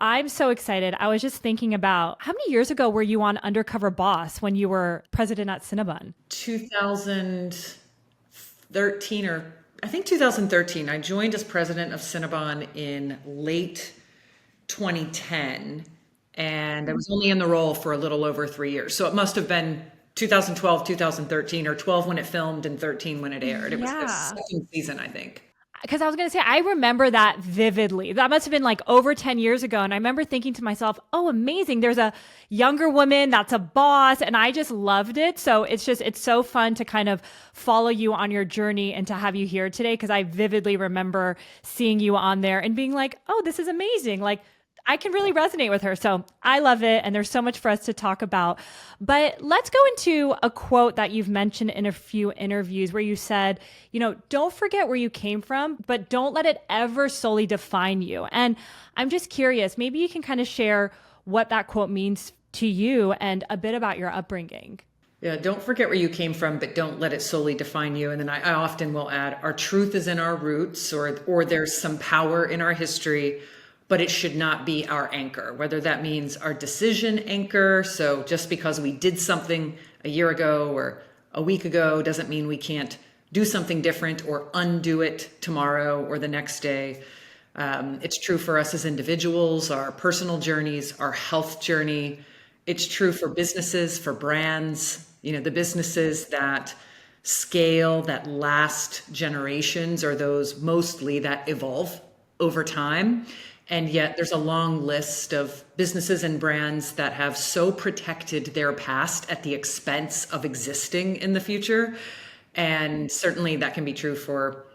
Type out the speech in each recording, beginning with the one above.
I'm so excited. I was just thinking about how many years ago were you on Undercover Boss when you were president at Cinnabon? 2013, or I think 2013. I joined as president of Cinnabon in late 2010, and I was only in the role for a little over 3 years. So it must have been 2012, 2013, or 12 when it filmed and 13 when it aired. It was the Yeah. second season, I think. Because I was going to say, I remember that vividly. That must have been like over 10 years ago. And I remember thinking to myself, oh, amazing. There's a younger woman that's a boss. And I just loved it. So it's so fun to kind of follow you on your journey and to have you here today. Because I vividly remember seeing you on there and being like, oh, this is amazing. Like, I can really resonate with her. So I love it. And there's so much for us to talk about. But let's go into a quote that you've mentioned in a few interviews where you said, don't forget where you came from, but don't let it ever solely define you. And I'm just curious, maybe you can kind of share what that quote means to you and a bit about your upbringing. Yeah, don't forget where you came from, but don't let it solely define you. And then I often will add, our truth is in our roots, or there's some power in our history, but it should not be our anchor, whether that means our decision anchor. So just because we did something a year ago or a week ago doesn't mean we can't do something different or undo it tomorrow or the next day. It's true for us as individuals, our personal journeys, our health journey. It's true for businesses, for brands, the businesses that scale, that last generations, are those mostly that evolve over time. And yet there's a long list of businesses and brands that have so protected their past at the expense of existing in the future. And certainly that can be true for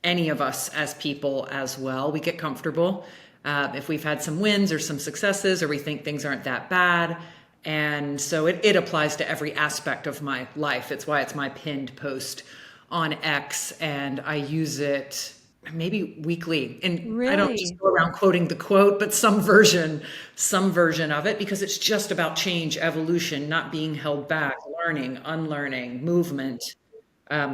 any of us as people as well. We get comfortable if we've had some wins or some successes, or we think things aren't that bad. And so it applies to every aspect of my life. It's why it's my pinned post on X, and I use it maybe weekly. And I don't just Really? go around quoting the quote, but some version of it, because it's just about change, evolution, not being held back, learning, unlearning, movement,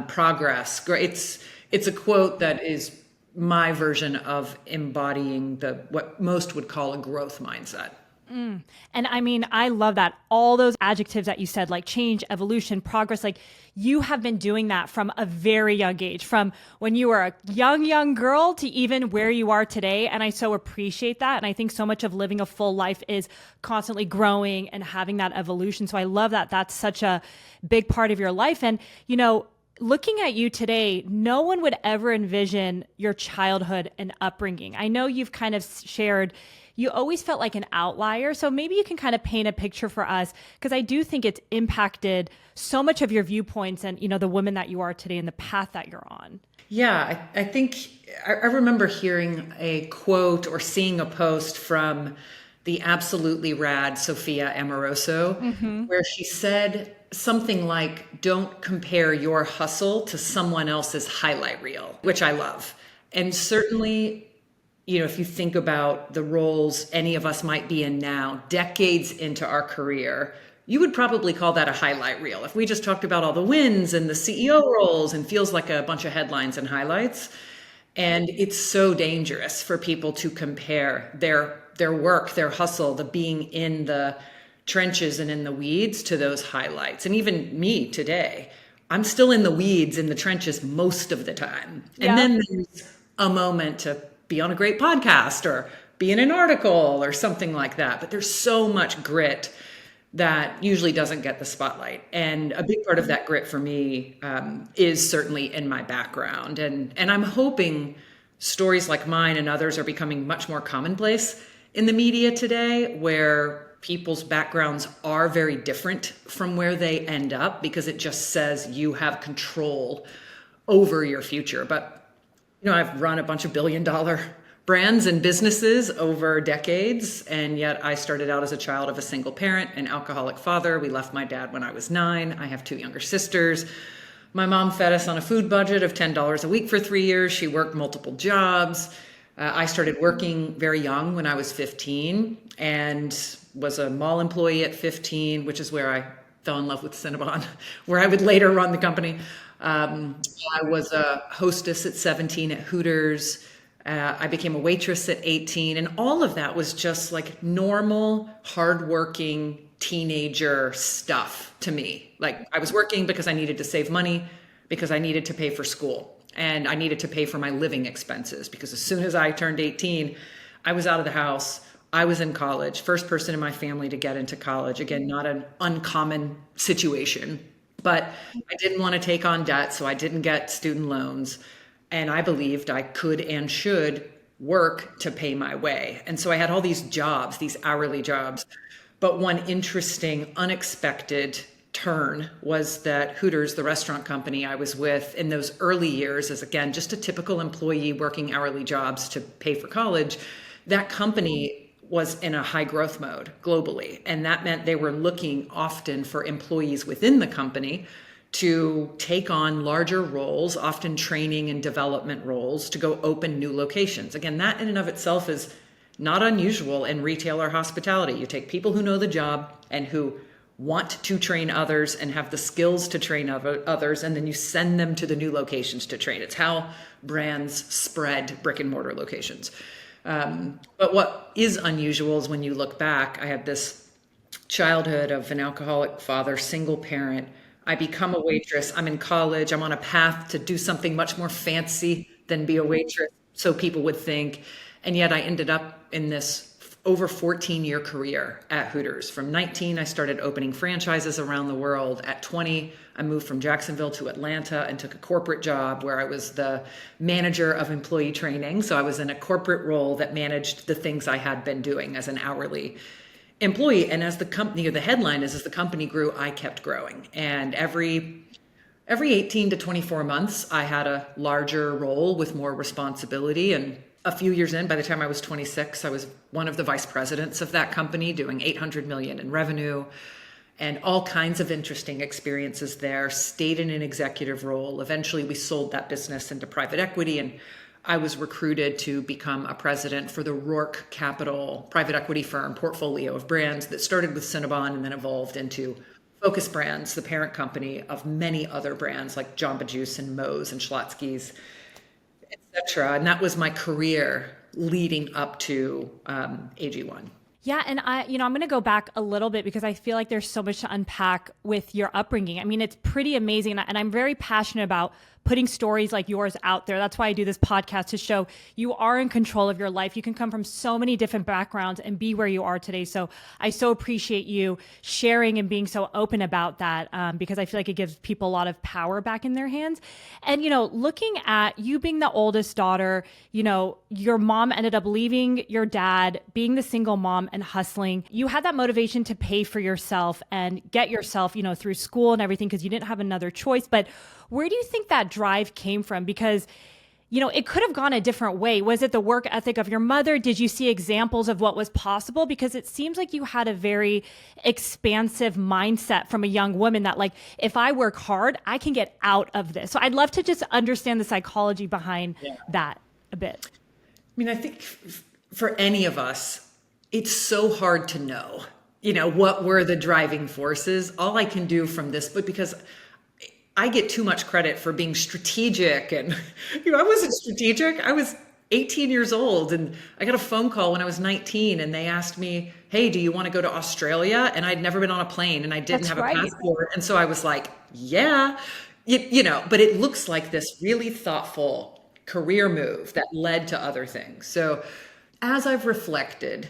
progress. It's a quote that is my version of embodying what most would call a growth mindset. And I mean, I love that. All those adjectives that you said, like change, evolution, progress, like you have been doing that from a very young age, from when you were a young girl to even where you are today. And I so appreciate that. And I think so much of living a full life is constantly growing and having that evolution. So I love that. That's such a big part of your life. And, looking at you today, no one would ever envision your childhood and upbringing. I know you've kind of shared you always felt like an outlier. So maybe you can kind of paint a picture for us, because I do think it's impacted so much of your viewpoints and, the woman that you are today and the path that you're on. Yeah, I think I remember hearing a quote or seeing a post from the absolutely rad Sophia Amoroso, where she said something like, don't compare your hustle to someone else's highlight reel, which I love. And certainly, if you think about the roles any of us might be in now, decades into our career, you would probably call that a highlight reel. If we just talked about all the wins and the CEO roles, and feels like a bunch of headlines and highlights. And it's so dangerous for people to compare their work, their hustle, the being in the trenches and in the weeds, to those highlights. And even me today, I'm still in the weeds, in the trenches most of the time. And Yeah. then there's a moment to be on a great podcast or be in an article or something like that. But there's so much grit that usually doesn't get the spotlight. And a big part of that grit for me is certainly in my background. And I'm hoping stories like mine and others are becoming much more commonplace in the media today, where people's backgrounds are very different from where they end up, because it just says you have control over your future. But I've run a bunch of billion-dollar brands and businesses over decades, and yet I started out as a child of a single parent, an alcoholic father. We left my dad when I was 9. I have 2 younger sisters. My mom fed us on a food budget of $10 a week for 3 years. She worked multiple jobs. I started working very young, when I was 15, and was a mall employee at 15, which is where I fell in love with Cinnabon, where I would later run the company. I was a hostess at 17 at Hooters. I became a waitress at 18, and all of that was just like normal, hardworking teenager stuff to me. Like I was working because I needed to save money, because I needed to pay for school, and I needed to pay for my living expenses. Because as soon as I turned 18, I was out of the house. I was in college, first person in my family to get into college. Again, not an uncommon situation, but I didn't want to take on debt, so I didn't get student loans. And I believed I could and should work to pay my way. And so I had all these jobs, these hourly jobs. But one interesting, unexpected turn was that Hooters, the restaurant company I was with in those early years, as again, just a typical employee working hourly jobs to pay for college, that company was in a high growth mode globally. And that meant they were looking often for employees within the company to take on larger roles, often training and development roles, to go open new locations. Again, that in and of itself is not unusual in retail or hospitality. You take people who know the job and who want to train others and have the skills to train others, and then you send them to the new locations to train. It's how brands spread brick and mortar locations. But what is unusual is when you look back, I had this childhood of an alcoholic father, single parent. I become a waitress. I'm in college. I'm on a path to do something much more fancy than be a waitress, so people would think. And yet I ended up in this over 14-year career at Hooters. From 19, I started opening franchises around the world. At 20, I moved from Jacksonville to Atlanta and took a corporate job where I was the manager of employee training. So I was in a corporate role that managed the things I had been doing as an hourly employee. And as the company, the headline is, as the company grew, I kept growing. And every 18 to 24 months, I had a larger role with more responsibility. And a few years in, by the time I was 26, I was one of the vice presidents of that company, doing 800 million in revenue and all kinds of interesting experiences there. Stayed in an executive role. Eventually, we sold that business into private equity, and I was recruited to become a president for the Rourke Capital private equity firm portfolio of brands that started with Cinnabon and then evolved into Focus Brands, the parent company of many other brands like Jamba Juice and Moe's and Schlotzsky's, etc. And that was my career leading up to AG1. Yeah. And I'm going to go back a little bit because I feel like there's so much to unpack with your upbringing. I mean, it's pretty amazing. And I'm very passionate about putting stories like yours out there. That's why I do this podcast, to show you are in control of your life. You can come from so many different backgrounds and be where you are today. So I so appreciate you sharing and being so open about that, because I feel like it gives people a lot of power back in their hands. And, looking at you being the oldest daughter, your mom ended up leaving your dad, being the single mom and hustling. You had that motivation to pay for yourself and get yourself, through school and everything, because you didn't have another choice. But where do you think that drive came from? Because, it could have gone a different way. Was it the work ethic of your mother? Did you see examples of what was possible? Because it seems like you had a very expansive mindset from a young woman that, like, if I work hard, I can get out of this. So I'd love to just understand the psychology behind that a bit. I mean, I think for any of us, it's so hard to know, what were the driving forces. All I can do from this book, because I get too much credit for being strategic, and I wasn't strategic. I was 18 years old and I got a phone call when I was 19 and they asked me, "Hey, do you want to go to Australia?" And I'd never been on a plane and I didn't have a passport. And so I was like, yeah, but it looks like this really thoughtful career move that led to other things. So as I've reflected,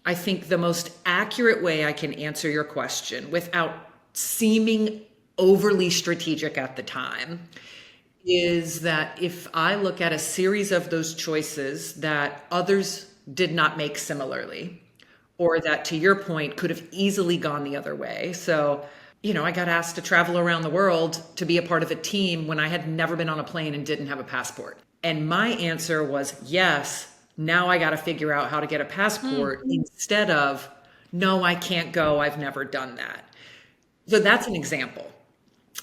I think the most accurate way I can answer your question without seeming overly strategic at the time is that if I look at a series of those choices that others did not make similarly, or that, to your point, could have easily gone the other way. So, I got asked to travel around the world to be a part of a team when I had never been on a plane and didn't have a passport. And my answer was, yes, now I got to figure out how to get a passport, instead of, no, I can't go. I've never done that. So that's an example.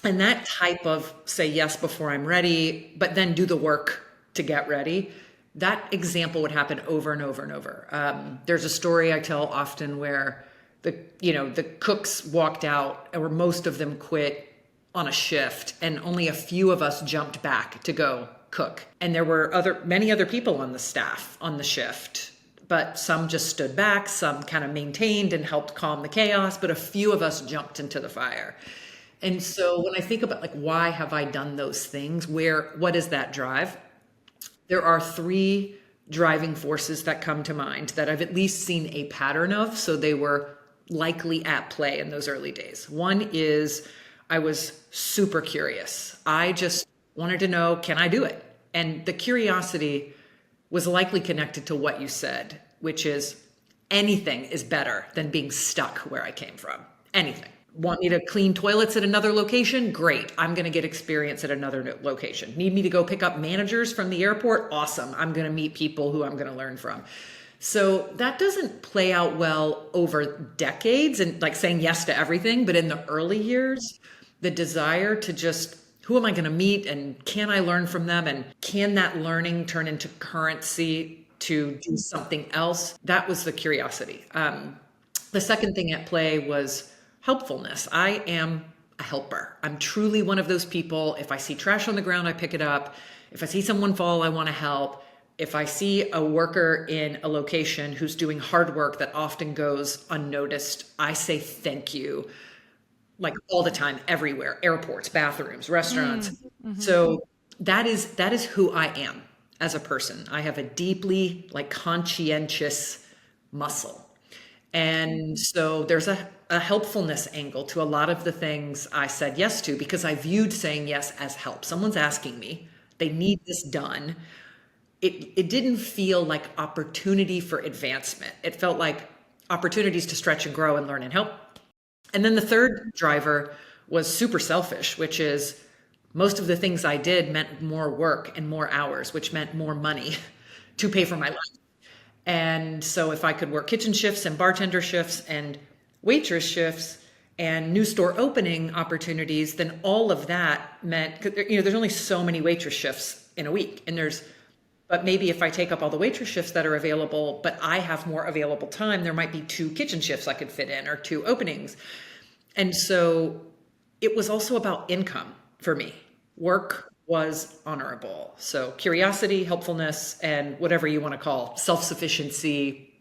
And that type of say yes before I'm ready, but then do the work to get ready, that example would happen over and over and over. There's a story I tell often where the cooks walked out, or most of them quit on a shift, and only a few of us jumped back to go cook. And there were many other people on the staff on the shift, but some just stood back, some kind of maintained and helped calm the chaos, but a few of us jumped into the fire. And so when I think about like, why have I done those things? What is that drive? There are three driving forces that come to mind that I've at least seen a pattern of. So they were likely at play in those early days. One is I was super curious. I just wanted to know, can I do it? And the curiosity was likely connected to what you said, which is anything is better than being stuck where I came from. Anything. Want me to clean toilets at another location? Great. I'm going to get experience at another location. Need me to go pick up managers from the airport? Awesome. I'm going to meet people who I'm going to learn from. So that doesn't play out well over decades and like saying yes to everything. But in the early years, the desire to just, who am I going to meet and can I learn from them? And can that learning turn into currency to do something else? That was the curiosity. The second thing at play was helpfulness. I am a helper. I'm truly one of those people. If I see trash on the ground, I pick it up. If I see someone fall, I want to help. If I see a worker in a location who's doing hard work that often goes unnoticed, I say thank you, like all the time, everywhere, airports, bathrooms, restaurants. So that is who I am as a person. I have a deeply like conscientious muscle. And so there's a helpfulness angle to a lot of the things I said yes to because I viewed saying yes as help. Someone's asking me, they need this done. It didn't feel like opportunity for advancement. It felt like opportunities to stretch and grow and learn and help. And then the third driver was super selfish, which is most of the things I did meant more work and more hours, which meant more money to pay for my life. And so if I could work kitchen shifts and bartender shifts and waitress shifts and new store opening opportunities, then all of that meant, there's only so many waitress shifts in a week. But maybe if I take up all the waitress shifts that are available, but I have more available time, there might be 2 kitchen shifts I could fit in or 2 openings. And so it was also about income for me. Work was honorable. So curiosity, helpfulness, and whatever you want to call self-sufficiency,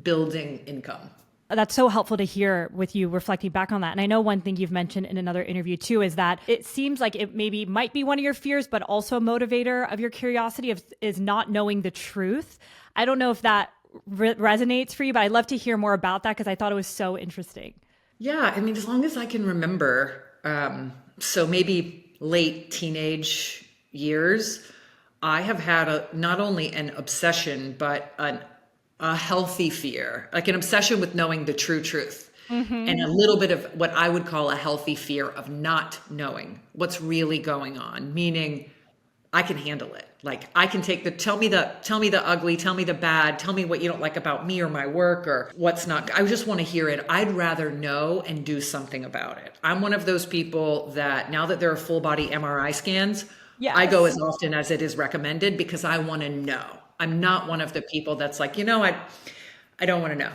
building income. That's so helpful to hear with you reflecting back on that. And I know one thing you've mentioned in another interview too is that it seems like it maybe might be one of your fears, but also a motivator of your curiosity is not knowing the truth. I don't know if that resonates for you, but I'd love to hear more about that because I thought it was so interesting. Yeah, I mean, as long as I can remember, so maybe late teenage years, I have had not only an obsession, but a healthy fear, like an obsession with knowing the true truth, and a little bit of what I would call a healthy fear of not knowing what's really going on, meaning I can handle it. Like I can take tell me the ugly, tell me the bad, tell me what you don't like about me or my work or what's not. I just want to hear it. I'd rather know and do something about it. I'm one of those people that now that there are full body MRI scans, yes, I go as often as it is recommended because I want to know. I'm not one of the people that's like, I don't want to know.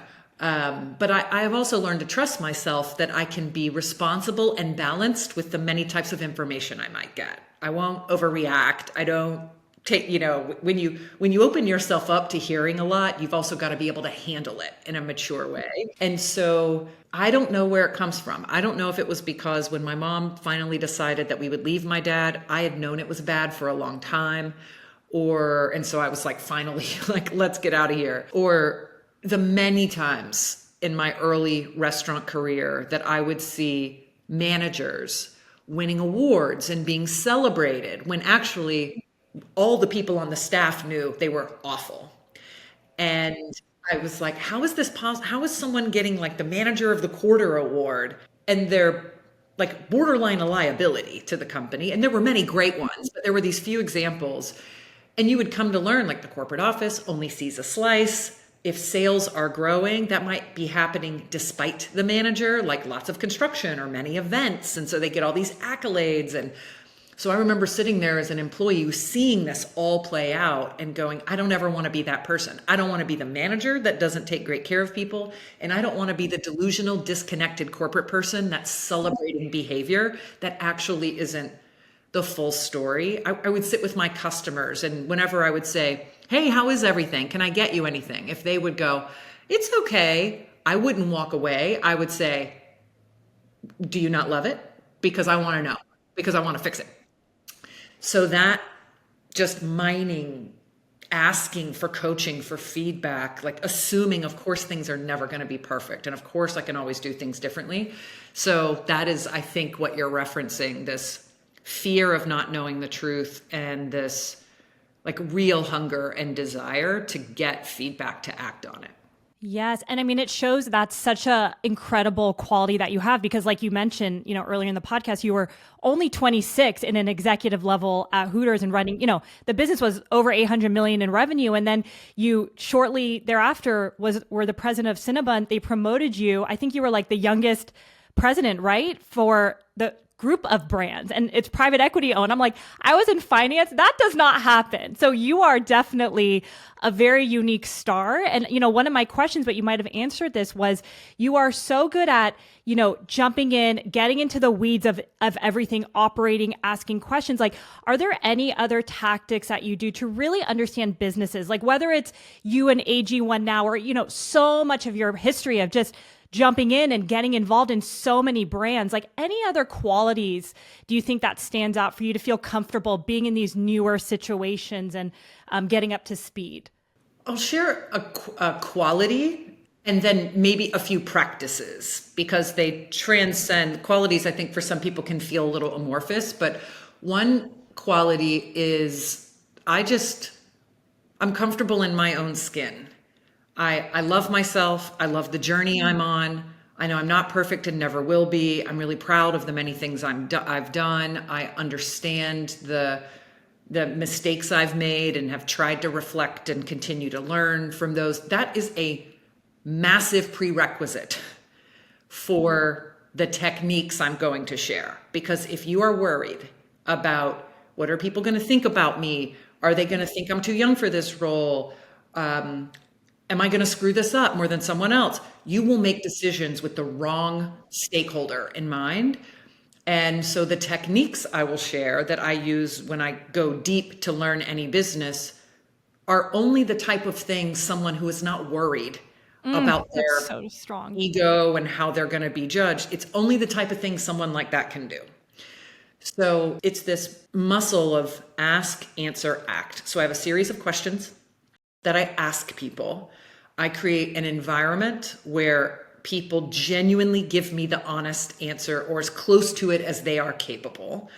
But I have also learned to trust myself that I can be responsible and balanced with the many types of information I might get. I won't overreact. I don't take, when you open yourself up to hearing a lot, you've also got to be able to handle it in a mature way. And so I don't know where it comes from. I don't know if it was because when my mom finally decided that we would leave my dad, I had known it was bad for a long time. And so I was like, finally, like, let's get out of here. Or the many times in my early restaurant career that I would see managers winning awards and being celebrated when actually all the people on the staff knew they were awful. And I was like, how is this possible? How is someone getting like the manager of the quarter award and they're like borderline a liability to the company? And there were many great ones, but there were these few examples. And you would come to learn like the corporate office only sees a slice. If sales are growing, that might be happening despite the manager, like lots of construction or many events. And so they get all these accolades. And so I remember sitting there as an employee seeing this all play out and going, I don't ever want to be that person. I don't want to be the manager that doesn't take great care of people. And I don't want to be the delusional, disconnected corporate person that's celebrating behavior that actually isn't the full story. I would sit with my customers, and whenever I would say, hey, how is everything? Can I get you anything? If they would go, it's okay, I wouldn't walk away. I would say, do you not love it? Because I want to know, because I want to fix it. So that just mining, asking for coaching, for feedback, like assuming, of course, things are never going to be perfect. And of course, I can always do things differently. So that is, I think, what you're referencing, this fear of not knowing the truth and this like real hunger and desire to get feedback to act on it. Yes. And I mean, it shows that's such a incredible quality that you have, because like you mentioned, earlier in the podcast, you were only 26 in an executive level at Hooters and running, the business was over 800 million in revenue. And then you shortly thereafter were the president of Cinnabon. They promoted you. I think you were like the youngest president, right? For the group of brands, and it's private equity owned. I'm like, I was in finance. That does not happen. So you are definitely a very unique star. And, one of my questions, but you might have answered this, was you are so good at, jumping in, getting into the weeds of everything, operating, asking questions. Like, are there any other tactics that you do to really understand businesses? Like whether it's you and AG1 now, or, so much of your history of just jumping in and getting involved in so many brands, like any other qualities do you think that stands out for you to feel comfortable being in these newer situations and getting up to speed? I'll share a quality and then maybe a few practices, because they transcend qualities. I think for some people can feel a little amorphous, but one quality is I'm comfortable in my own skin. I love myself. I love the journey I'm on. I know I'm not perfect and never will be. I'm really proud of the many things I've done. I understand the mistakes I've made and have tried to reflect and continue to learn from those. That is a massive prerequisite for the techniques I'm going to share. Because if you are worried about what are people going to think about me, are they going to think I'm too young for this role? Am I going to screw this up more than someone else? You will make decisions with the wrong stakeholder in mind. And so the techniques I will share that I use when I go deep to learn any business are only the type of things someone who is not worried about their so strong ego and how they're going to be judged. It's only the type of thing someone like that can do. So it's this muscle of ask, answer, act. So I have a series of questions that I ask people. I create an environment where people genuinely give me the honest answer, or as close to it as they are capable.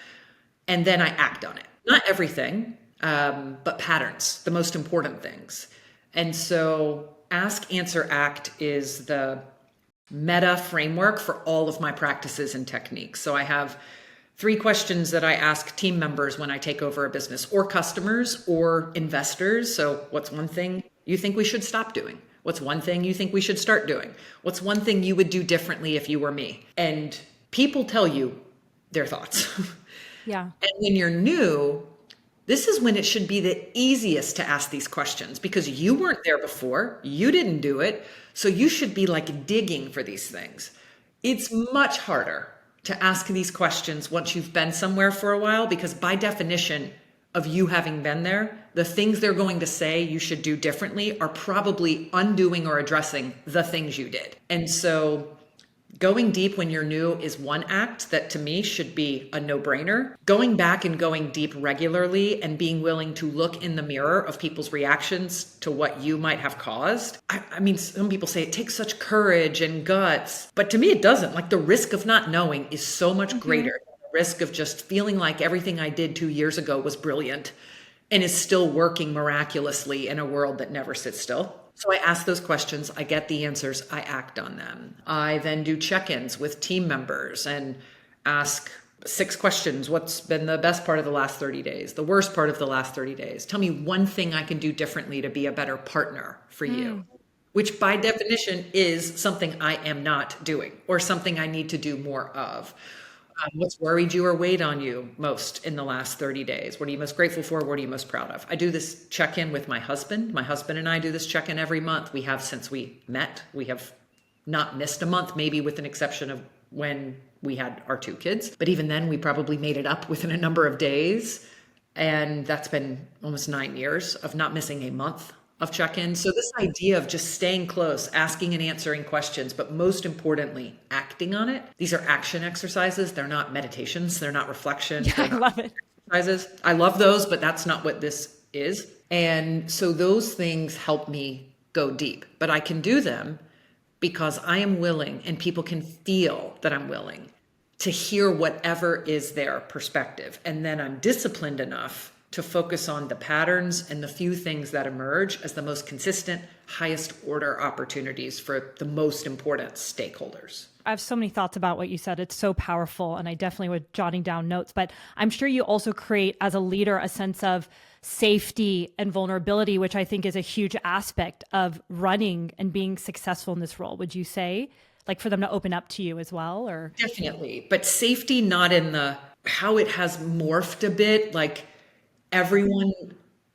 And then I act on it. Not everything, but patterns, the most important things. And so ask, answer, act is the meta framework for all of my practices and techniques. So I have 3 questions that I ask team members when I take over a business, or customers or investors. So what's one thing you think we should stop doing? What's one thing you think we should start doing? What's one thing you would do differently if you were me? And people tell you their thoughts. Yeah. And when you're new, this is when it should be the easiest to ask these questions, because you weren't there before, you didn't do it. So you should be like digging for these things. It's much harder to ask these questions once you've been somewhere for a while, because by definition of you having been there, the things they're going to say you should do differently are probably undoing or addressing the things you did. And so going deep when you're new is one act that to me should be a no-brainer. Going back and going deep regularly and being willing to look in the mirror of people's reactions to what you might have caused. I mean, some people say it takes such courage and guts, but to me it doesn't. Like, the risk of not knowing is so much greater than the risk of just feeling like everything I did 2 years ago was brilliant and is still working miraculously in a world that never sits still. So I ask those questions, I get the answers, I act on them. I then do check-ins with team members and ask 6 questions. What's been the best part of the last 30 days? The worst part of the last 30 days? Tell me one thing I can do differently to be a better partner for you, which by definition is something I am not doing or something I need to do more of. What's worried you or weighed on you most in the last 30 days? What are you most grateful for? What are you most proud of? I do this check-in with my husband. My husband and I do this check-in every month. We have since we met. We have not missed a month, maybe with an exception of when we had our 2 kids. But even then, we probably made it up within a number of days. And that's been almost 9 years of not missing a month of check-ins. So this idea of just staying close, asking and answering questions, but most importantly, acting on it. These are action exercises. They're not meditations. They're not reflections. Yeah, I love it. Exercises. I love those, but that's not what this is. And so those things help me go deep, but I can do them because I am willing, and people can feel that I'm willing to hear whatever is their perspective. And then I'm disciplined enough to focus on the patterns and the few things that emerge as the most consistent, highest order opportunities for the most important stakeholders. I have so many thoughts about what you said. It's so powerful. And I definitely was jotting down notes, but I'm sure you also create as a leader a sense of safety and vulnerability, which I think is a huge aspect of running and being successful in this role. Would you say, like, for them to open up to you as well? Or Definitely, but safety not in the how it has morphed a bit, like everyone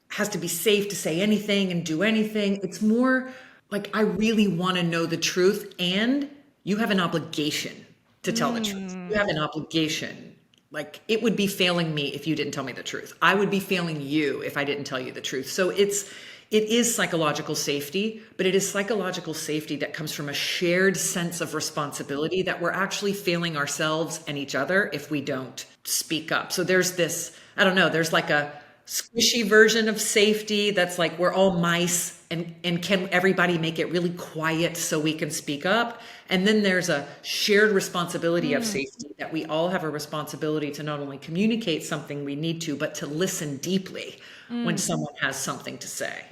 has to be safe to say anything and do anything. It's more like I really want to know the truth, and you have an obligation to tell the truth. You have an obligation. Like, it would be failing me if you didn't tell me the truth. I would be failing you if I didn't tell you the truth. So it is psychological safety, but it is psychological safety that comes from a shared sense of responsibility that we're actually failing ourselves and each other if we don't speak up. So there's this, I don't know, there's like a squishy version of safety that's like we're all mice, and can everybody make it really quiet so we can speak up? And then there's a shared responsibility of safety that we all have a responsibility to not only communicate something we need to, but to listen deeply when someone has something to say.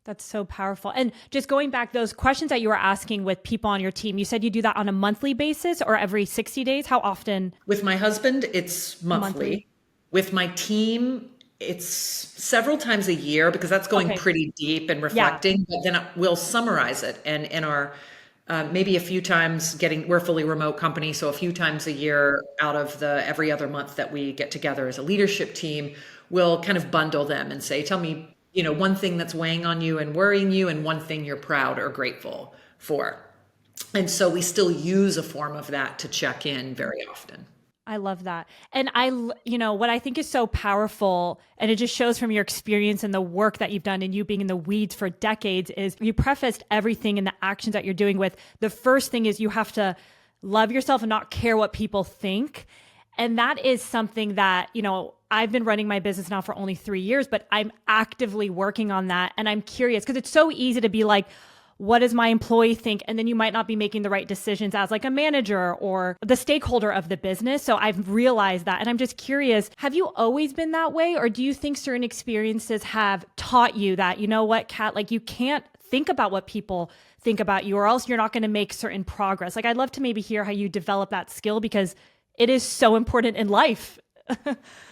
that's so powerful. And just going back, those questions that you were asking with people on your team, you said you do that on a monthly basis or every 60 days? How often? With my husband, it's monthly. With my team, it's several times a year because that's going pretty deep and reflecting, but then we'll summarize it. And in our, maybe a few times we're a fully remote company. So a few times a year out of the every other month that we get together as a leadership team, we'll kind of bundle them and say, tell me, one thing that's weighing on you and worrying you, and one thing you're proud or grateful for. And so we still use a form of that to check in very often. I love that. And what I think is so powerful, and it just shows from your experience and the work that you've done and you being in the weeds for decades, is you prefaced everything in the actions that you're doing with the first thing is you have to love yourself and not care what people think. And that is something that, I've been running my business now for only 3 years, but I'm actively working on that. And I'm curious because it's so easy to be like, what does my employee think? And then you might not be making the right decisions as like a manager or the stakeholder of the business. So I've realized that. And I'm just curious, have you always been that way? Or do you think certain experiences have taught you that, you know what, Kat, like you can't think about what people think about you or else you're not going to make certain progress? Like, I'd love to maybe hear how you develop that skill because it is so important in life.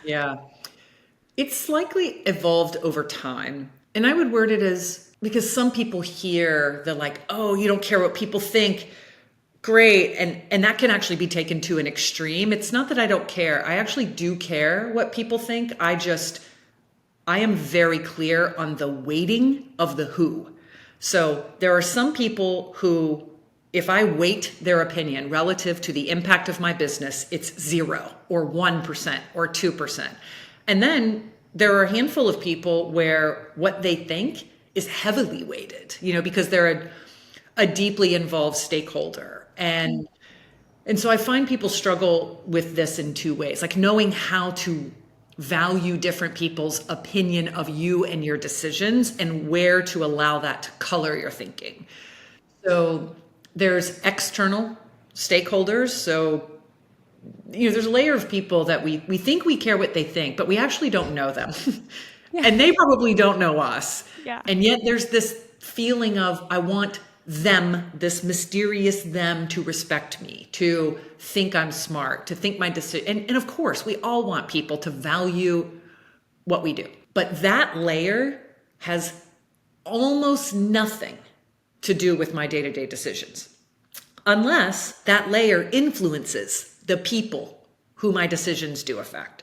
Yeah. It's likely evolved over time. And I would word it as, because some people hear the like, oh, you don't care what people think. Great. And that can actually be taken to an extreme. It's not that I don't care. I actually do care what people think. I am very clear on the weighting of the who. So there are some people who, if I weight their opinion relative to the impact of my business, it's 0 or 1% or 2%. And then there are a handful of people where what they think is heavily weighted, because they're a deeply involved stakeholder. And so I find people struggle with this in 2 ways, like knowing how to value different people's opinion of you and your decisions and where to allow that to color your thinking. So there's external stakeholders. So, there's a layer of people that we think we care what they think, but we actually don't know them. And they probably don't know us. Yeah. And yet there's this feeling of, I want them, this mysterious them, to respect me, to think I'm smart, to think my decision. And of course, we all want people to value what we do. But that layer has almost nothing to do with my day-to-day decisions, unless that layer influences the people who my decisions do affect.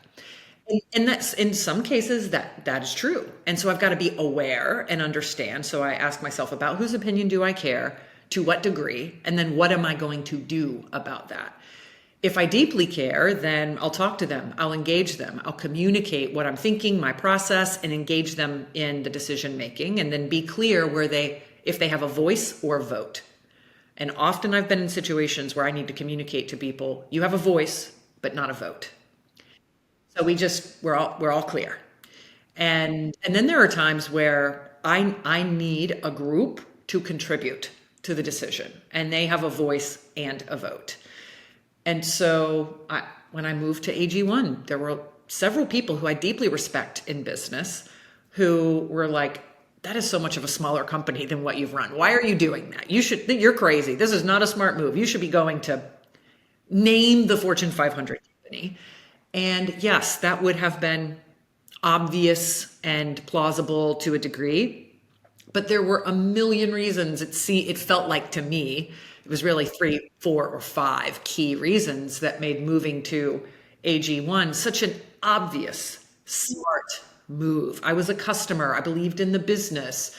And that's, in some cases, that is true. And so I've got to be aware and understand. So I ask myself, about whose opinion do I care? To what degree? And then what am I going to do about that? If I deeply care, then I'll talk to them, I'll engage them, I'll communicate what I'm thinking, my process, and engage them in the decision making, and then be clear if they have a voice or vote. And often I've been in situations where I need to communicate to people, you have a voice, but not a vote. So we're all clear. And then there are times where I need a group to contribute to the decision, and they have a voice and a vote. And so when I moved to AG1, there were several people who I deeply respect in business who were like, that is so much of a smaller company than what you've run. Why are you doing that? You're crazy. This is not a smart move. You should be going to name the Fortune 500 company. And yes, that would have been obvious and plausible to a degree. But there were a million reasons it felt like to me, it was really 3, 4, or 5 key reasons that made moving to AG1 such an obvious, smart move. I was a customer. I believed in the business.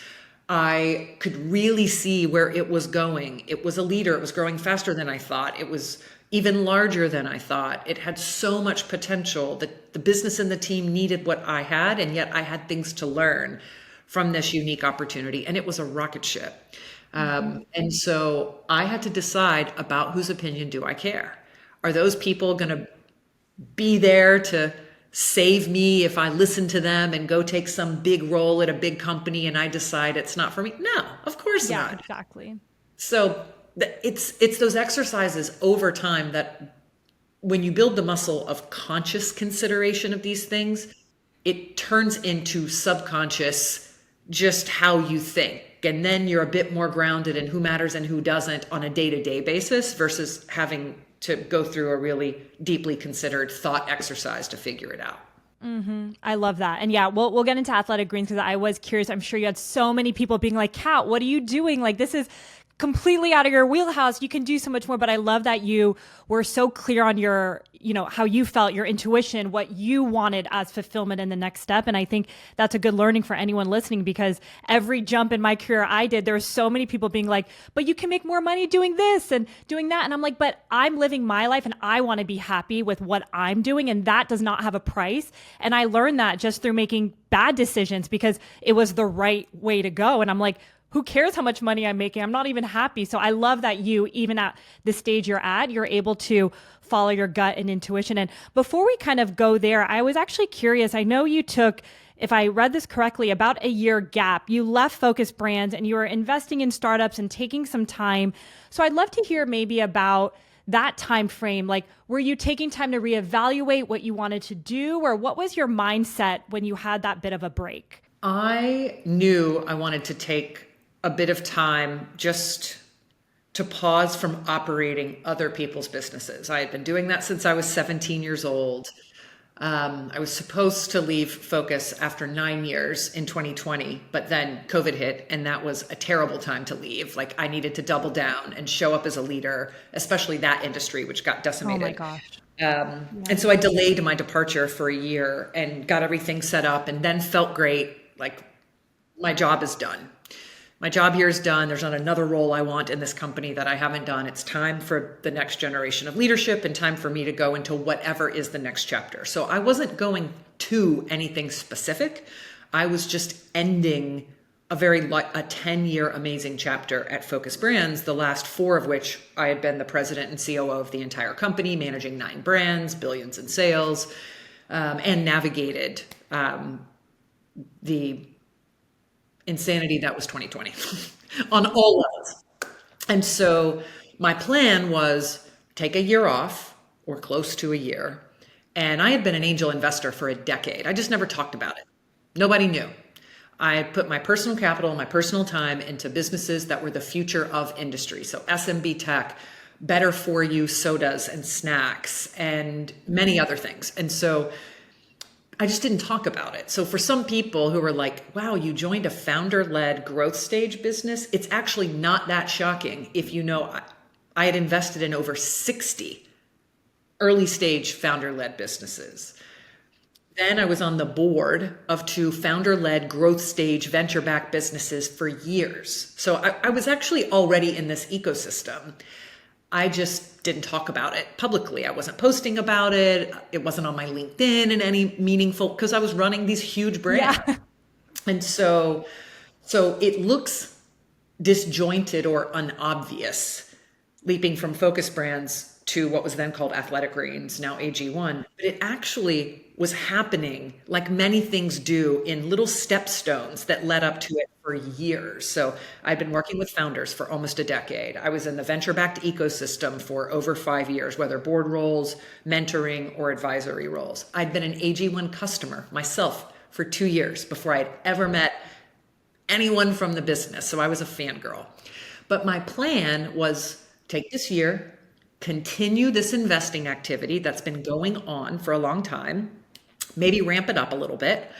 I could really see where it was going. It was a leader. It was growing faster than I thought. It was even larger than I thought. It had so much potential that the business and the team needed what I had, and yet I had things to learn from this unique opportunity, and it was a rocket ship. And so I had to decide about whose opinion do I care? Are those people going to be there to save me if I listen to them and go take some big role at a big company and I decide it's not for me? No, of course not. Exactly. So it's those exercises over time that when you build the muscle of conscious consideration of these things, it turns into subconscious, just how you think. And then you're a bit more grounded in who matters and who doesn't on a day-to-day basis versus having to go through a really deeply considered thought exercise to figure it out. I love that. And yeah, we'll get into athletic greens because I was curious. I'm sure you had so many people being like, Kat, what are you doing? Like, this is completely out of your wheelhouse. You can do so much more. But I love that you were so clear on your, how you felt, your intuition, what you wanted as fulfillment in the next step. And I think that's a good learning for anyone listening, because every jump in my career I did, there were so many people being like, but you can make more money doing this and doing that. And I'm like, but I'm living my life and I want to be happy with what I'm doing. And that does not have a price. And I learned that just through making bad decisions because it was the right way to go. And I'm like, who cares how much money I'm making? I'm not even happy. So I love that you, even at the stage you're at, you're able to follow your gut and intuition. And before we kind of go there, I was actually curious. I know you took, if I read this correctly, about a year gap. You left Focus Brands and you were investing in startups and taking some time. So I'd love to hear maybe about that time frame. Like, were you taking time to reevaluate what you wanted to do, or what was your mindset when you had that bit of a break? I knew I wanted to take a bit of time just to pause from operating other people's businesses. I had been doing that since I was 17 years old. I was supposed to leave Focus after 9 years in 2020, but then COVID hit, and that was a terrible time to leave. Like, I needed to double down and show up as a leader, especially that industry, which got decimated. Oh my gosh. And so I delayed my departure for a year and got everything set up, and then felt great. Like, my job is done. My job here is done. There's not another role I want in this company that I haven't done. It's time for the next generation of leadership and time for me to go into whatever is the next chapter. So I wasn't going to anything specific. I was just ending a 10-year amazing chapter at Focus Brands, the last 4 of which I had been the president and COO of the entire company, managing 9 brands, billions in sales, and navigated the insanity that was 2020 on all levels. And so my plan was take a year off, or close to a year. And I had been an angel investor for a decade. I just never talked about it. Nobody knew. I put my personal capital, my personal time into businesses that were the future of industry. So SMB tech, better for you sodas and snacks, and many other things. And so I just didn't talk about it. So for some people who were like, wow, you joined a founder-led growth stage business, it's actually not that shocking if you know I had invested in over 60 early stage founder-led businesses. Then I was on the board of 2 founder-led growth stage venture-backed businesses for years. So I was actually already in this ecosystem. I just didn't talk about it publicly. I wasn't posting about it. It wasn't on my LinkedIn in any meaningful, because I was running these huge brands. Yeah. And so it looks disjointed or unobvious, leaping from focus brands to what was then called Athletic Greens, now AG1. But it actually was happening like many things do in little stepstones that led up to it for years. So I'd been working with founders for almost a decade. I was in the venture-backed ecosystem for over 5 years, whether board roles, mentoring, or advisory roles. I'd been an AG1 customer myself for 2 years before I'd ever met anyone from the business. So I was a fangirl. But my plan was take this year, continue this investing activity that's been going on for a long time, maybe ramp it up a little bit,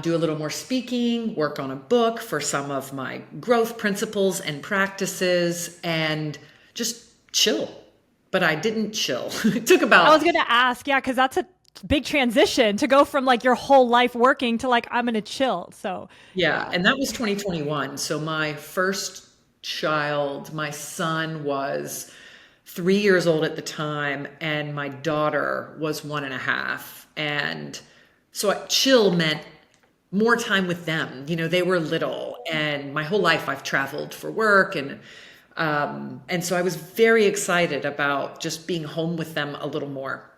do a little more speaking, work on a book for some of my growth principles and practices, and just chill. But I didn't chill. It took I was about, going to ask, yeah, because that's a big transition to go from like your whole life working to like, I'm going to chill. So, yeah, yeah. and that was 2021. So my first child, my son, was 3 years old at the time, and my daughter was 1.5. And so chill meant more time with them. They were little, and my whole life I've traveled for work, and so I was very excited about just being home with them a little more,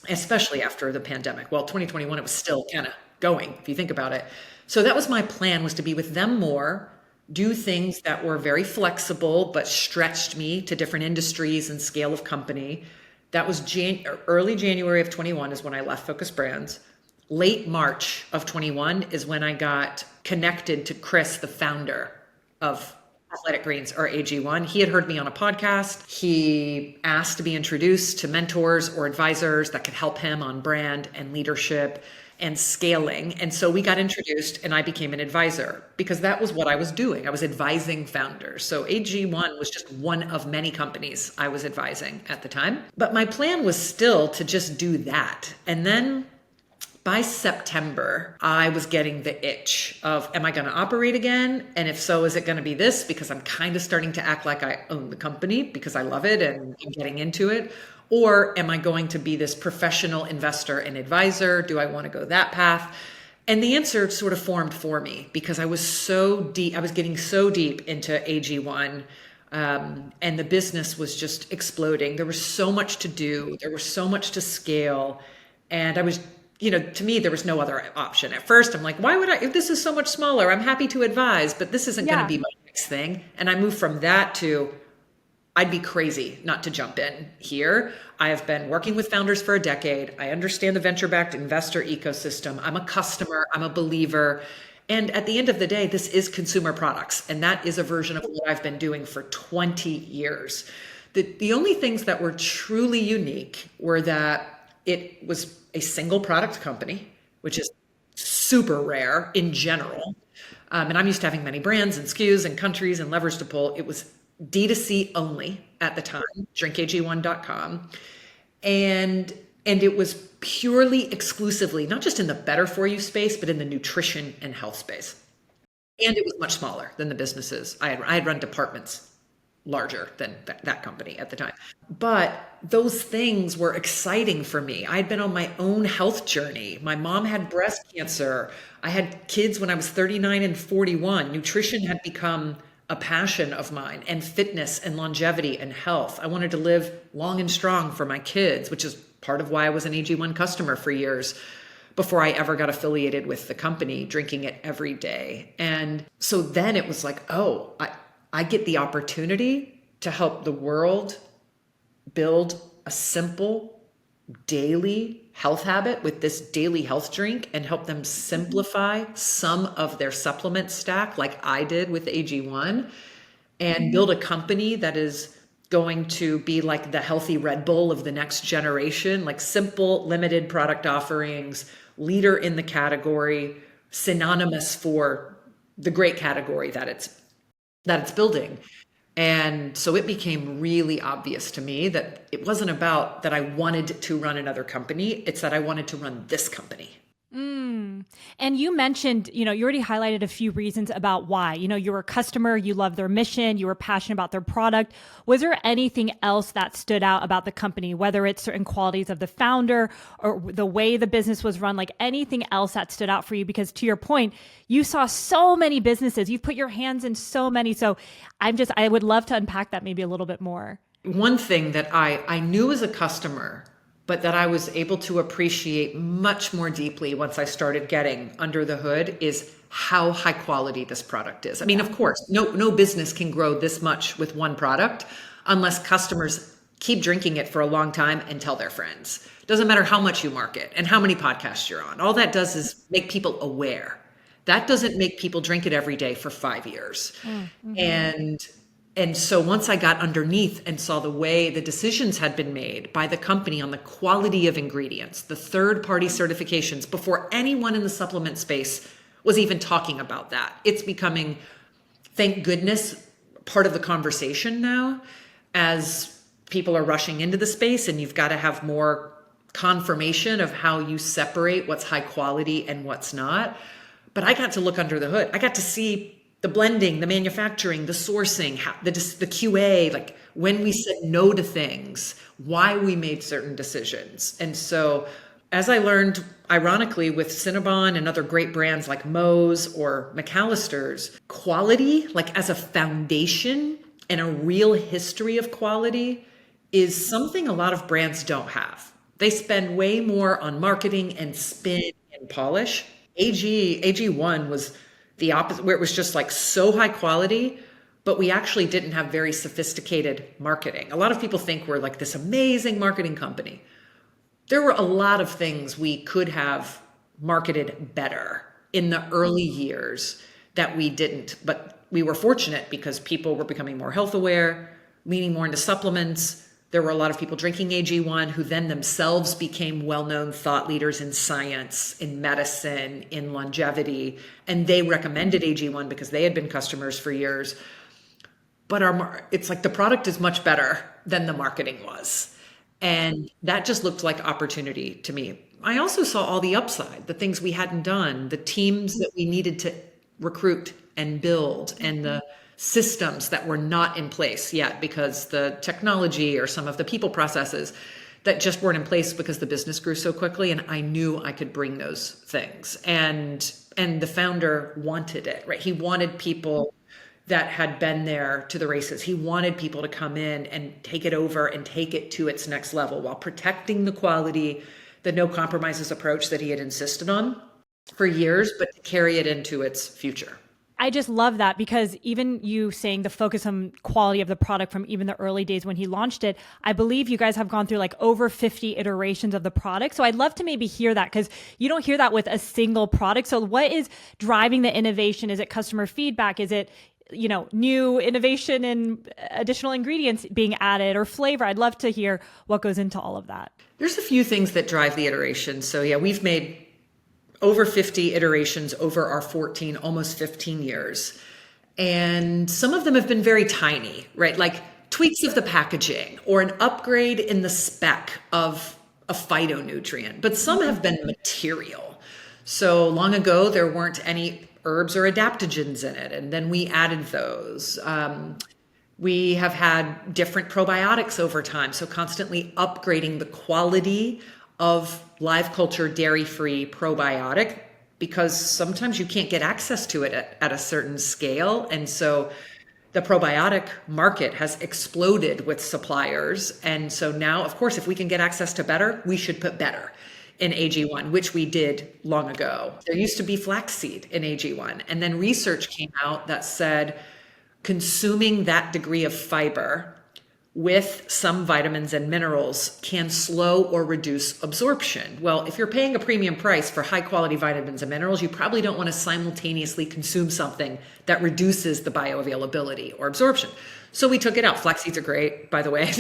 especially after the pandemic. Well, 2021, it was still kind of going, if you think about it. So that was my plan, was to be with them more, do things that were very flexible, but stretched me to different industries and scale of company. That was early January of 21 is when I left Focus Brands. Late March of 21 is when I got connected to Chris, the founder of Athletic Greens, or AG1. He had heard me on a podcast. He asked to be introduced to mentors or advisors that could help him on brand and leadership and scaling. And so we got introduced, and I became an advisor because that was what I was doing. I was advising founders. So AG1 was just one of many companies I was advising at the time. But my plan was still to just do that. And then by September, I was getting the itch of, am I going to operate again? And if so, is it going to be this? Because I'm kind of starting to act like I own the company because I love it and I'm getting into it. Or am I going to be this professional investor and advisor? Do I want to go that path? And the answer sort of formed for me because I was so deep, I was getting so deep into AG1. And the business was just exploding. There was so much to do. There was so much to scale. And I was, to me, there was no other option. At first, I'm like, why would I, if this is so much smaller, I'm happy to advise, but this isn't going to Yeah. be my next thing. And I moved from that to, I'd be crazy not to jump in here. I have been working with founders for a decade. I understand the venture-backed investor ecosystem. I'm a customer. I'm a believer. And at the end of the day, this is consumer products. And that is a version of what I've been doing for 20 years. The only things that were truly unique were that it was a single product company, which is super rare in general. And I'm used to having many brands and SKUs and countries and levers to pull. It was D2C only at the time, drinkag1.com. And it was purely exclusively, not just in the better for you space, but in the nutrition and health space. And it was much smaller than the businesses. I had run departments larger than that company at the time. But those things were exciting for me. I had been on my own health journey. My mom had breast cancer. I had kids when I was 39 and 41. Nutrition had become a passion of mine, and fitness and longevity and health. I wanted to live long and strong for my kids, which is part of why I was an AG1 customer for years before I ever got affiliated with the company, drinking it every day. And so then it was like, oh, I get the opportunity to help the world build a simple daily health habit with this daily health drink and help them simplify some of their supplement stack like I did with AG1 and build a company that is going to be like the healthy Red Bull of the next generation, like simple, limited product offerings, leader in the category, synonymous for the great category that it's building. And so it became really obvious to me that it wasn't about that I wanted to run another company. It's that I wanted to run this company. And you mentioned, you already highlighted a few reasons about why. You were a customer, you loved their mission, you were passionate about their product. Was there anything else that stood out about the company, whether it's certain qualities of the founder or the way the business was run, like anything else that stood out for you? Because to your point, you saw so many businesses, you've put your hands in so many. So I would love to unpack that maybe a little bit more. One thing that I knew as a customer, but that I was able to appreciate much more deeply once I started getting under the hood, is how high quality this product is. I mean, of course, no business can grow this much with one product unless customers keep drinking it for a long time and tell their friends. Doesn't matter how much you market and how many podcasts you're on. All that does is make people aware. That doesn't make people drink it every day for 5 years. And so once I got underneath and saw the way the decisions had been made by the company on the quality of ingredients, the third-party certifications, before anyone in the supplement space was even talking about that, it's becoming, thank goodness, part of the conversation now as people are rushing into the space, and you've got to have more confirmation of how you separate what's high quality and what's not. But I got to look under the hood. I got to see the blending, the manufacturing, the sourcing, the QA, like when we said no to things, why we made certain decisions. And so as I learned, ironically, with Cinnabon and other great brands like Moe's or McAlister's, quality, like as a foundation and a real history of quality, is something a lot of brands don't have. They spend way more on marketing and spin and polish. AG1 was the opposite, where it was just like so high quality, but we actually didn't have very sophisticated marketing. A lot of people think we're like this amazing marketing company. There were a lot of things we could have marketed better in the early years that we didn't, but we were fortunate because people were becoming more health aware, leaning more into supplements. There were a lot of people drinking AG1 who then themselves became well-known thought leaders in science, in medicine, in longevity, and they recommended AG1 because they had been customers for years. But it's like the product is much better than the marketing was. And that just looked like opportunity to me. I also saw all the upside, the things we hadn't done, the teams that we needed to recruit and build, and the systems that were not in place yet because the technology or some of the people processes that just weren't in place because the business grew so quickly. And I knew I could bring those things. And the founder wanted it, right? He wanted people that had been there to the races. He wanted people to come in and take it over and take it to its next level while protecting the quality, the no compromises approach that he had insisted on for years, but to carry it into its future. I just love that, because even you saying the focus on quality of the product from even the early days when he launched it, I believe you guys have gone through like over 50 iterations of the product. So I'd love to maybe hear that, because you don't hear that with a single product. So what is driving the innovation? Is it customer feedback? Is it, new innovation and additional ingredients being added or flavor? I'd love to hear what goes into all of that. There's a few things that drive the iteration. So yeah, we've made over 50 iterations over our almost 15 years. And some of them have been very tiny, right? Like tweaks of the packaging or an upgrade in the spec of a phytonutrient, but some have been material. So long ago, there weren't any herbs or adaptogens in it, and then we added those. We have had different probiotics over time, so constantly upgrading the quality of live culture dairy-free probiotic, because sometimes you can't get access to it at a certain scale. And so the probiotic market has exploded with suppliers. And so now, of course, if we can get access to better, we should put better in AG1, which we did long ago. There used to be flaxseed in AG1. And then research came out that said consuming that degree of fiber with some vitamins and minerals can slow or reduce absorption. Well, if you're paying a premium price for high quality vitamins and minerals, you probably don't want to simultaneously consume something that reduces the bioavailability or absorption. So we took it out. Flax seeds are great, by the way,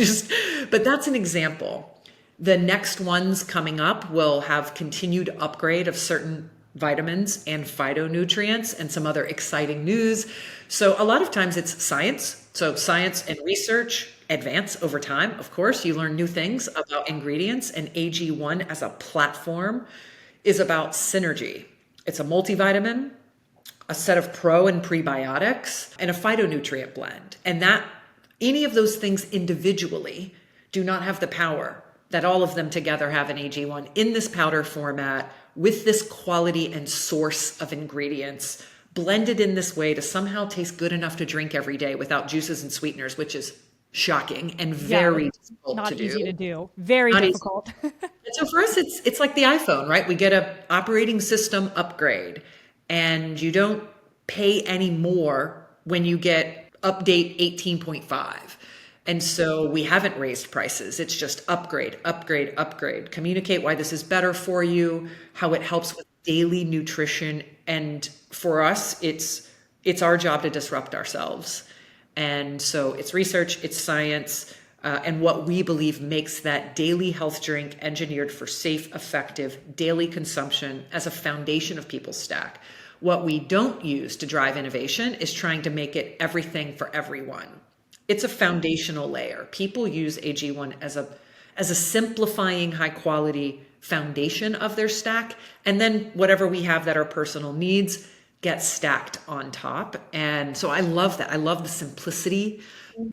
but that's an example. The next ones coming up will have continued upgrade of certain vitamins and phytonutrients and some other exciting news. So a lot of times it's science. So science and research advance over time. Of course, you learn new things about ingredients, and AG1 as a platform is about synergy. It's a multivitamin, a set of pro and prebiotics, and a phytonutrient blend. And that any of those things individually do not have the power that all of them together have in AG1 in this powder format with this quality and source of ingredients blended in this way to somehow taste good enough to drink every day without juices and sweeteners, which is shocking and very difficult not to do. easy to do. Very Not easy. difficult. And so for us, it's like the iPhone, right? We get a operating system upgrade, and you don't pay any more when you get update 18.5. And so we haven't raised prices. It's just upgrade, upgrade, upgrade. Communicate why this is better for you, how it helps with daily nutrition. And for us, it's our job to disrupt ourselves. And so it's research, it's science, and what we believe makes that daily health drink engineered for safe, effective daily consumption as a foundation of people's stack. What we don't use to drive innovation is trying to make it everything for everyone. It's a foundational layer. People use AG1 as a simplifying high quality foundation of their stack. And then whatever we have that are personal needs get stacked on top. And so I love that. I love the simplicity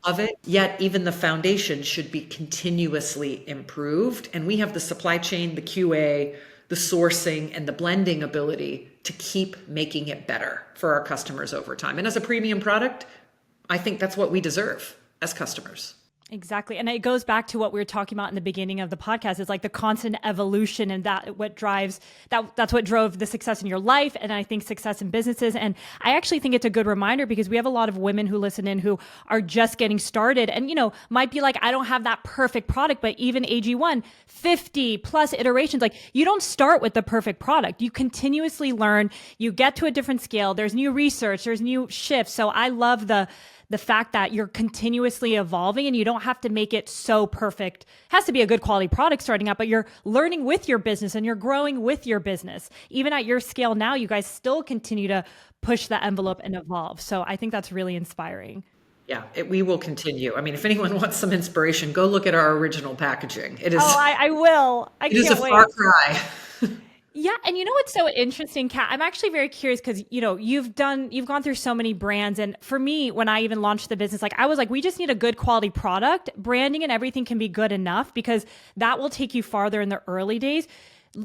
of it. Yet even the foundation should be continuously improved. And we have the supply chain, the QA, the sourcing, and the blending ability to keep making it better for our customers over time. And as a premium product, I think that's what we deserve as customers. Exactly. And it goes back to what we were talking about in the beginning of the podcast. It's like the constant evolution, and that's what drove the success in your life. And I think success in businesses. And I actually think it's a good reminder because we have a lot of women who listen in who are just getting started and, might be like, I don't have that perfect product, but even AG1, 50 plus iterations, like you don't start with the perfect product. You continuously learn, you get to a different scale. There's new research, there's new shifts. So I love the fact that you're continuously evolving and you don't have to make it so perfect. It has to be a good quality product starting out, but you're learning with your business and you're growing with your business. Even at your scale now, you guys still continue to push the envelope and evolve. So I think that's really inspiring. Yeah, we will continue. I mean, if anyone wants some inspiration, go look at our original packaging. It is. Oh, I will. I can't wait. It is a far cry. Yeah. And what's so interesting, Kat, I'm actually very curious because, you've gone through so many brands. And for me, when I even launched the business, I was like, we just need a good quality product. Branding and everything can be good enough because that will take you farther in the early days.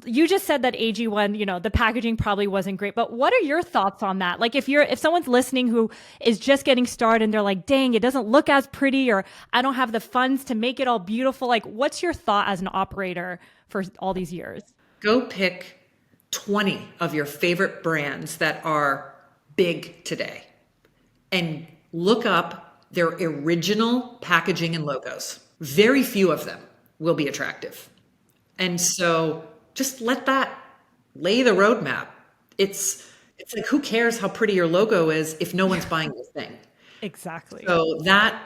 You just said that AG1, the packaging probably wasn't great, but what are your thoughts on that? Like if someone's listening who is just getting started and they're like, dang, it doesn't look as pretty, or I don't have the funds to make it all beautiful. Like, what's your thought as an operator for all these years? Go pick 20 of your favorite brands that are big today and look up their original packaging and logos. Very few of them will be attractive. And so just let that lay the roadmap. It's like, who cares how pretty your logo is if no one's buying the thing? Exactly. So that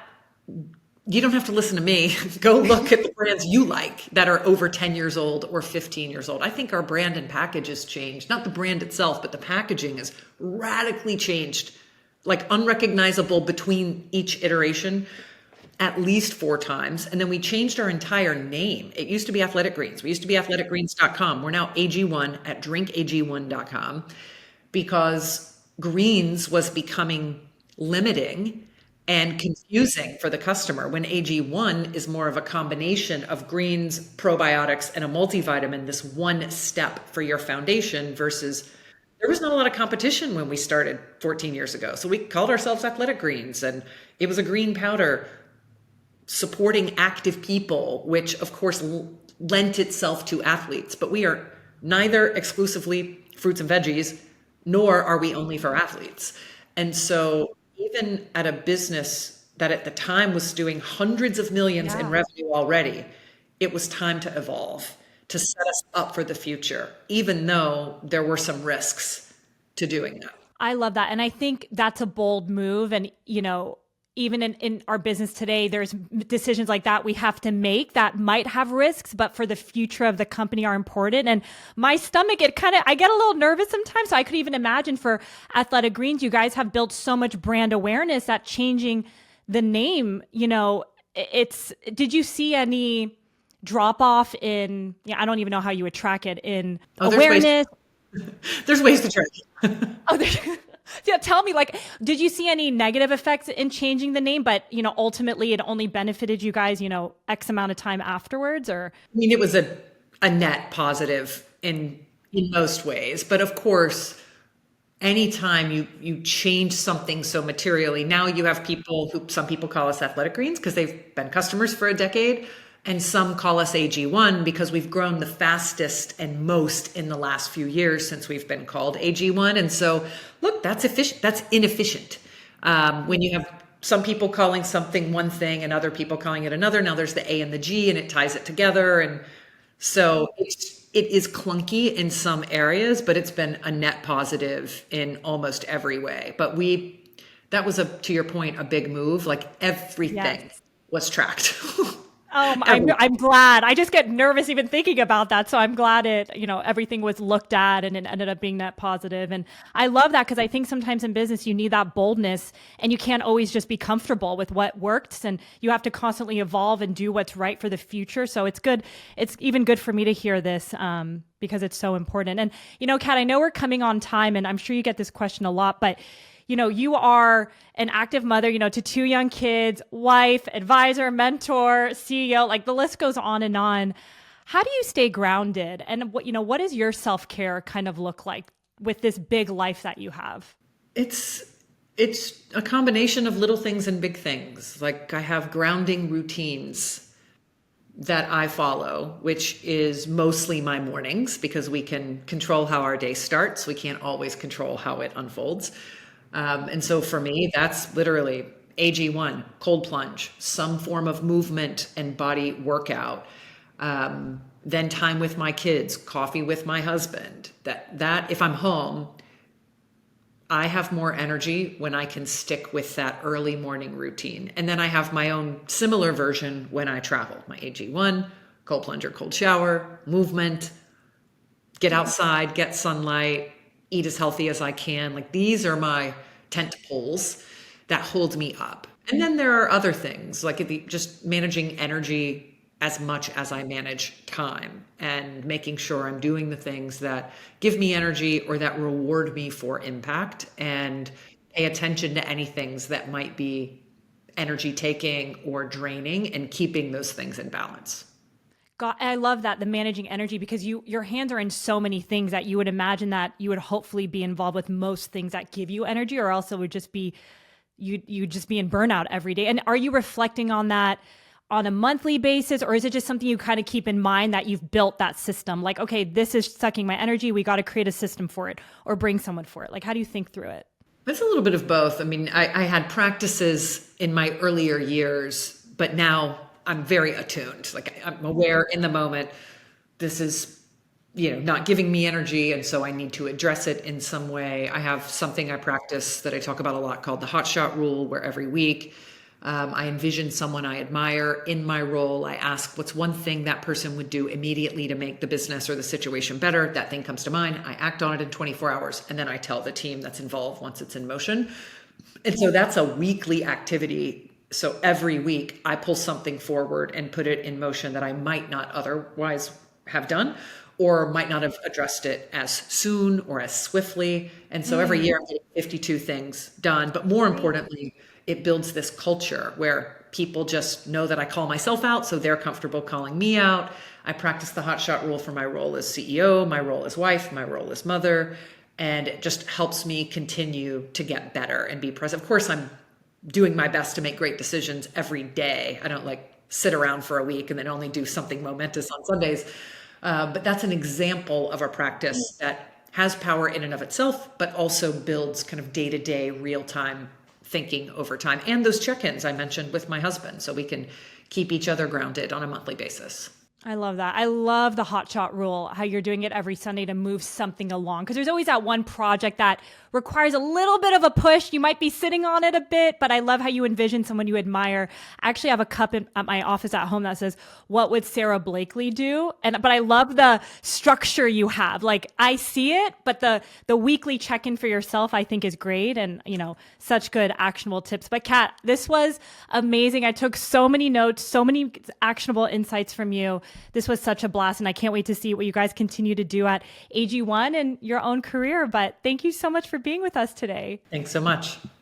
you don't have to listen to me. Go look at the brands you like that are over 10 years old or 15 years old. I think our brand and package has changed. Not the brand itself, but the packaging has radically changed, like unrecognizable between each iteration at least 4 times. And then we changed our entire name. It used to be Athletic Greens. We used to be athleticgreens.com. We're now AG1 at drinkag1.com because greens was becoming limiting and confusing for the customer when AG1 is more of a combination of greens, probiotics, and a multivitamin, this one step for your foundation versus there was not a lot of competition when we started 14 years ago. So we called ourselves Athletic Greens, and it was a green powder supporting active people, which of course lent itself to athletes, but we are neither exclusively fruits and veggies, nor are we only for athletes. And so even at a business that at the time was doing hundreds of millions in revenue already, it was time to evolve, to set us up for the future, even though there were some risks to doing that. I love that. And I think that's a bold move. And, even in our business today, there's decisions like that we have to make that might have risks, but for the future of the company are important. And my stomach, I get a little nervous sometimes. So I could even imagine for Athletic Greens, you guys have built so much brand awareness that changing the name, did you see any drop off in, I don't even know how you would track it in awareness? There's ways to track it. Oh, yeah. Tell me, like, did you see any negative effects in changing the name? But ultimately, it only benefited you guys, X amount of time afterwards, or I mean, it was a net positive in most ways, but of course, anytime you change something so materially, now you have people who some people call us athletic greens because they've been customers for a decade, and some call us AG1 because we've grown the fastest and most in the last few years since we've been called AG1. And so, look, that's efficient. That's inefficient. When you have some people calling something one thing and other people calling it another, now there's the A and the G, and it ties it together, and so it is clunky in some areas, but it's been a net positive in almost every way. But that was to your point, a big move. Like everything yes. was tracked. I'm glad. I just get nervous even thinking about that. So I'm glad everything was looked at and it ended up being net positive. And I love that because I think sometimes in business, you need that boldness and you can't always just be comfortable with what worked, and you have to constantly evolve and do what's right for the future. So it's good. It's even good for me to hear this because it's so important. And, Kat, I know we're coming on time and I'm sure you get this question a lot, but you are an active mother, to 2 young kids, wife, advisor, mentor, CEO, like the list goes on and on. How do you stay grounded? And what does your self-care kind of look like with this big life that you have? It's a combination of little things and big things. Like I have grounding routines that I follow, which is mostly my mornings because we can control how our day starts. We can't always control how it unfolds. And so for me, that's literally AG1, cold plunge, some form of movement and body workout. Then time with my kids, coffee with my husband. That if I'm home, I have more energy when I can stick with that early morning routine. And then I have my own similar version when I travel. My AG1, cold plunge or cold shower, movement, get outside, get sunlight, eat as healthy as I can. Like these are my tent poles that hold me up. And then there are other things like just managing energy as much as I manage time and making sure I'm doing the things that give me energy or that reward me for impact, and pay attention to any things that might be energy taking or draining and keeping those things in balance. God, I love that, the managing energy, because your hands are in so many things that you would imagine that you would hopefully be involved with most things that give you energy, or else it would just be you just be in burnout every day. And are you reflecting on that on a monthly basis, or is it just something you kind of keep in mind that you've built that system? Like, okay, this is sucking my energy. We got to create a system for it or bring someone for it. Like, how do you think through it? It's a little bit of both. I mean, I had practices in my earlier years, but now I'm very attuned. Like I'm aware in the moment, this is, not giving me energy. And so I need to address it in some way. I have something I practice that I talk about a lot called the hot shot rule, where every week I envision someone I admire in my role. I ask what's one thing that person would do immediately to make the business or the situation better. That thing comes to mind. I act on it in 24 hours. And then I tell the team that's involved once it's in motion. And so that's a weekly activity. So every week I pull something forward and put it in motion that I might not otherwise have done, or might not have addressed it as soon or as swiftly. And so every year I'm getting 52 things done. But more importantly, it builds this culture where people just know that I call myself out, so they're comfortable calling me out. I practice the hot shot rule for my role as CEO, my role as wife, my role as mother, and it just helps me continue to get better and be present. Of course, I'm doing my best to make great decisions every day. I don't sit around for a week and then only do something momentous on Sundays. But that's an example of a practice that has power in and of itself, but also builds kind of day-to-day real-time thinking over time. And those check-ins I mentioned with my husband, so we can keep each other grounded on a monthly basis. I love that. I love the hot shot rule, how you're doing it every Sunday to move something along. Because there's always that one project that requires a little bit of a push. You might be sitting on it a bit, but I love how you envision someone you admire. I actually have a cup at my office at home that says, "What would Sarah Blakely do?" But I love the structure you have. Like I see it, but the weekly check-in for yourself, I think is great. And, such good actionable tips. But Kat, this was amazing. I took so many notes, so many actionable insights from you. this was such a blast, and I can't wait to see what you guys continue to do at AG1 and your own career. But thank you so much for being with us today. Thanks so much.